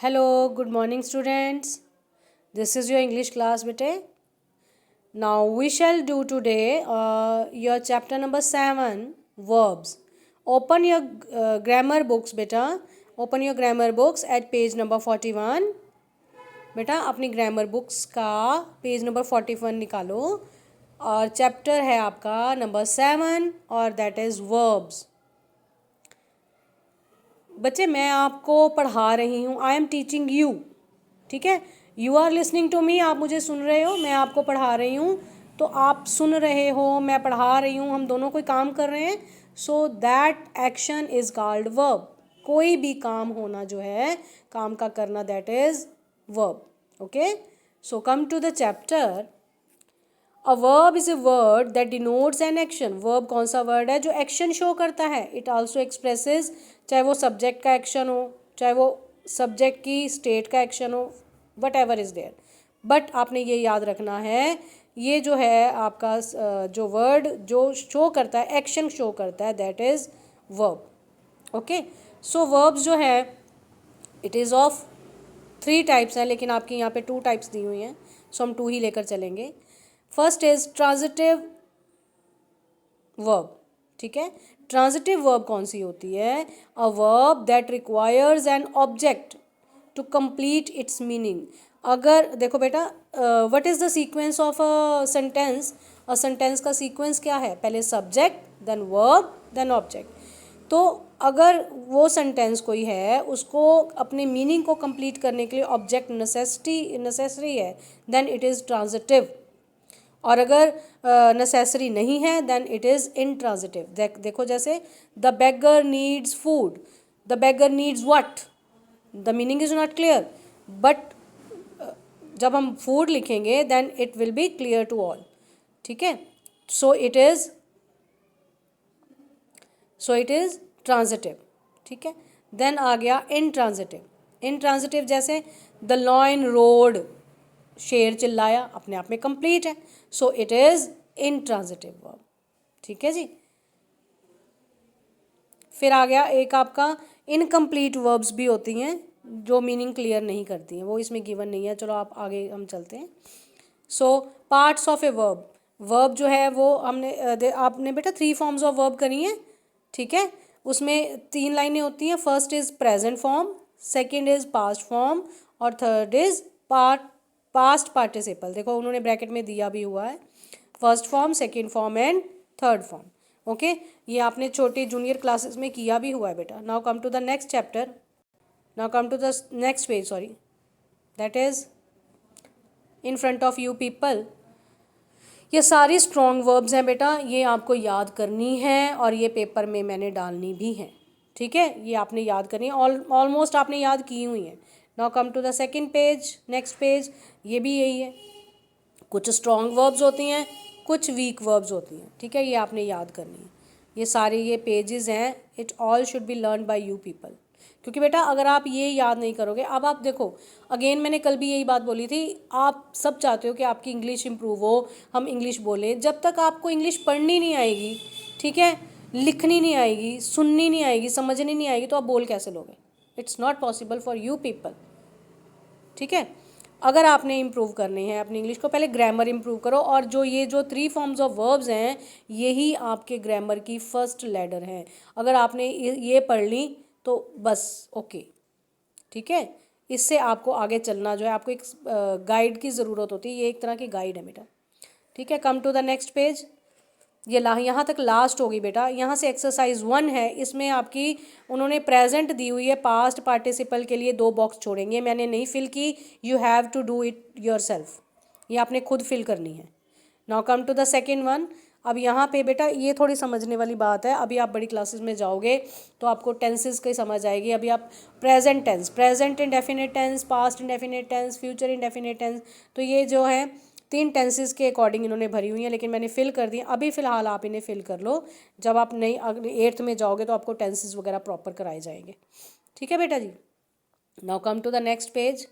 Hello, good morning, students. This is your English class, bete. Now we shall do today your chapter number 7, verbs. Open your grammar books, beta. Open your grammar books at page number 41. बेटा अपनी grammar books का page number 41 निकालो और chapter है आपका number 7 और that is verbs. बच्चे मैं आपको पढ़ा रही हूँ, आई एम टीचिंग यू. ठीक है, you are listening to me. आप मुझे सुन रहे हो, मैं आपको पढ़ा रही हूँ. तो आप सुन रहे हो, मैं पढ़ा रही हूँ, हम दोनों कोई काम कर रहे हैं. So that action is called verb. कोई भी काम होना जो है, काम का करना, that is verb. Okay, so come to the chapter. A verb is a word that denotes an action. Verb कौन सा वर्ड है जो एक्शन शो करता है. इट आल्सो एक्सप्रेसेस, चाहे वो सब्जेक्ट का एक्शन हो, चाहे वो सब्जेक्ट की स्टेट का एक्शन हो, whatever is there. But आपने ये याद रखना है, ये जो है आपका जो वर्ड जो शो करता है, एक्शन शो करता है, that is verb. Okay, so verbs जो है इट इज़ ऑफ 3 टाइप्स हैं, लेकिन आपकी यहाँ पे 2 टाइप्स दी हुई हैं, सो हम 2 ही लेकर चलेंगे. First is transitive verb. ठीक है, ट्रांजिटिव वर्ब कौन सी होती है. A verb that requires an object to complete its meaning. अगर देखो बेटा, what is the sequence of a sentence. A sentence का सीक्वेंस क्या है, पहले subject, then verb, then object. तो अगर वो सेंटेंस कोई है, उसको अपने मीनिंग को कंप्लीट करने के लिए ऑब्जेक्ट नेसेसरी है, देन इट इज़ ट्रांजिटिव. और अगर नेसेसरी नहीं है, देन इट इज़ इंट्रांजिटिव. देखो जैसे the beggar needs food. The beggar needs what. The meaning is not clear, but जब हम फूड लिखेंगे then it will be clear to all. ठीक है, सो इट इज़ ट्रांजिटिव. ठीक है, देन आ गया इनट्रांजिटिव. इनट्रांजिटिव जैसे द लॉयन रोड, शेर चिल्लाया, अपने आप में कंप्लीट है, सो इट इज़ इनट्रांजिटिव वर्ब. ठीक है जी. फिर आ गया एक आपका इनकम्प्लीट वर्ब्स भी होती हैं जो मीनिंग क्लियर नहीं करती हैं, वो इसमें गिवन नहीं है. चलो आप आगे हम चलते हैं. So parts of a verb. Verb जो है वो आपने बेटा 3 फॉर्म्स ऑफ वर्ब करी हैं. ठीक है, उसमें 3 लाइनें होती हैं. First is present form, second is past form और थर्ड इज़ पास्ट पार्टिसिपल. देखो उन्होंने ब्रैकेट में दिया भी हुआ है, first form, second form and third form. Okay, ये आपने छोटे जूनियर क्लासेस में किया भी हुआ है बेटा. Now come to the next chapter. Now come to the next page, sorry, that is in front of you people. ये सारी स्ट्रॉन्ग वर्ब्स हैं बेटा, ये आपको याद करनी है और ये पेपर में मैंने डालनी भी है. ठीक है, ये आपने याद करनी है, ऑलमोस्ट आपने याद की हुई हैं. Now come to the second page, next page. ये भी यही है, कुछ स्ट्रॉन्ग वर्ब्स होती हैं, कुछ वीक वर्ब्स होती हैं. ठीक है, ये आपने याद करनी है. ये सारे ये पेजेस हैं, it all should be learn by you people. क्योंकि बेटा अगर आप ये याद नहीं करोगे, अब आप देखो अगेन मैंने कल भी यही बात बोली थी, आप सब चाहते हो कि आपकी इंग्लिश इंप्रूव हो, हम इंग्लिश बोलें. जब तक आपको इंग्लिश पढ़नी नहीं आएगी, ठीक है, लिखनी नहीं आएगी, सुननी नहीं आएगी, समझनी नहीं आएगी, तो आप बोल कैसे लोगे. It's not possible for you people. ठीक है, अगर आपने इम्प्रूव करने हैं अपनी इंग्लिश को, पहले ग्रामर इम्प्रूव करो. और जो 3 फॉर्म्स ऑफ वर्ब्स हैं, यही आपके ग्रामर की फर्स्ट लैडर हैं. अगर आपने ये पढ़ ली तो बस ओके. ठीक है, इससे आपको आगे चलना जो है, आपको एक गाइड की ज़रूरत होती है. ये एक तरह की गाइड है बेटा. ठीक है, come to the next page. ये यहाँ तक लास्ट होगी बेटा. यहाँ से एक्सरसाइज 1 है, इसमें आपकी उन्होंने प्रेजेंट दी हुई है, पास्ट पार्टिसिपल के लिए 2 बॉक्स छोड़ेंगे, मैंने नहीं फिल की. You have to do it yourself, ये आपने खुद फिल करनी है. Now come to the second one. अब यहाँ पे बेटा ये थोड़ी समझने वाली बात है. अभी आप बड़ी क्लासेस में जाओगे तो आपको टेंसेस की समझ आएगी. अभी आप present tense, present indefinite tense, past indefinite tense, future indefinite tense, तो ये जो है 3 टेंसेस के अकॉर्डिंग इन्होंने भरी हुई हैं, लेकिन मैंने फिल कर दी. अभी फ़िलहाल आप इन्हें फिल कर लो, जब आप नई अगले 8th में जाओगे तो आपको टेंसेस वगैरह प्रॉपर कराए जाएंगे. ठीक है बेटा जी. Now come to the next page.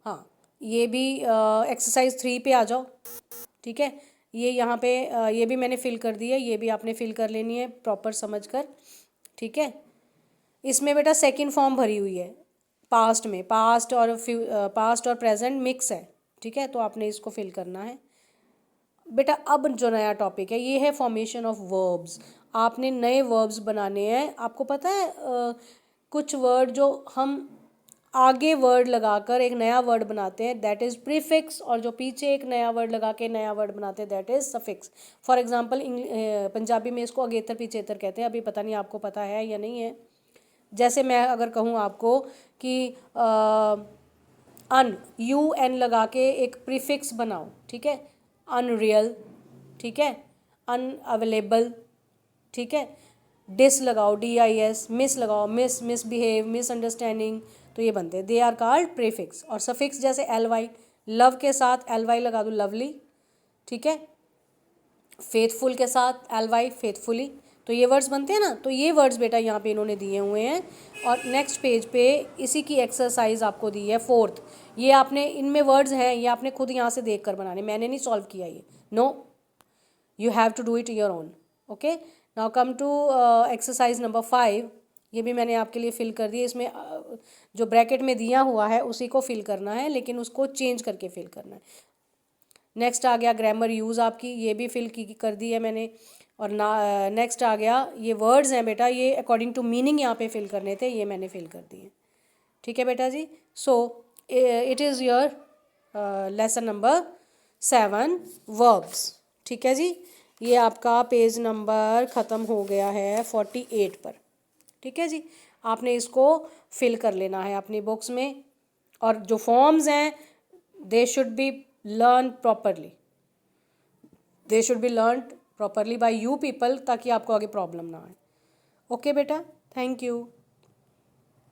हाँ, ये भी एक्सरसाइज 3 पे आ जाओ. ठीक है, ये यहाँ पे ये भी मैंने फिल कर दी है, ये भी आपने फिल कर लेनी है प्रॉपर समझ कर. ठीक है, इसमें बेटा सेकंड फॉर्म भरी हुई है पास्ट में, पास्ट और प्रेजेंट मिक्स है, ठीक है, तो आपने इसको फिल करना है बेटा। अब जो नया टॉपिक है ये है फॉर्मेशन ऑफ वर्ब्स। आपने नए वर्ब्स बनाने हैं। आपको पता है कुछ वर्ड जो हम आगे वर्ड लगाकर एक नया वर्ड बनाते हैं दैट इज़ प्रीफिक्स, और जो पीछे एक नया वर्ड लगा के नया वर्ड बनाते हैं that is suffix. For example Punjabi में इसको अगेतर पीछेतर कहते हैं। अभी पता नहीं आपको पता है या नहीं है। जैसे मैं अगर कहूँ आपको कि अन, यू एन लगा के एक प्रीफिक्स बनाओ, ठीक है, अनरियल, ठीक है, अनअवेलेबल, ठीक है, डिस लगाओ DIS, मिस लगाओ मिसबिहेव, मिसअंडरस्टैंडिंग, तो ये बनते हैं, दे आर कॉल्ड प्रीफिक्स। और सफिक्स जैसे LY, लव के साथ LY लगा दो लवली, ठीक है, फेथफुल के साथ LY फेथफुली, तो ये वर्ड्स बनते हैं ना। तो ये वर्ड्स बेटा यहाँ पे इन्होंने दिए हुए हैं। और नेक्स्ट पेज पे इसी की एक्सरसाइज आपको दी है 4th। ये आपने, इनमें वर्ड्स हैं, ये आपने खुद यहाँ से देख कर बनाने, मैंने नहीं सॉल्व किया ये, no, you have to do it your own. Okay, now come to exercise number 5। ये भी मैंने आपके लिए फिल कर दी। इसमें जो ब्रैकेट में दिया हुआ है उसी को फिल करना है, लेकिन उसको चेंज करके फिल करना है। नेक्स्ट आ गया ग्रामर यूज़ आपकी, ये भी फिल की कर दी है मैंने। और नेक्स्ट आ गया ये वर्ड्स हैं बेटा, ये अकॉर्डिंग टू मीनिंग यहाँ पे फिल करने थे, ये मैंने फिल कर दिए, ठीक है बेटा जी। So it is your lesson number 7 verbs, ठीक है जी। ये आपका पेज नंबर ख़त्म हो गया है 48 पर, ठीक है जी। आपने इसको फिल कर लेना है अपनी बुक्स में। और जो फॉर्म्स हैं they should be learn properly, they should be learn properly by you people, ताकि आपको आगे प्रॉब्लम ना आए। ओके बेटा, थैंक यू।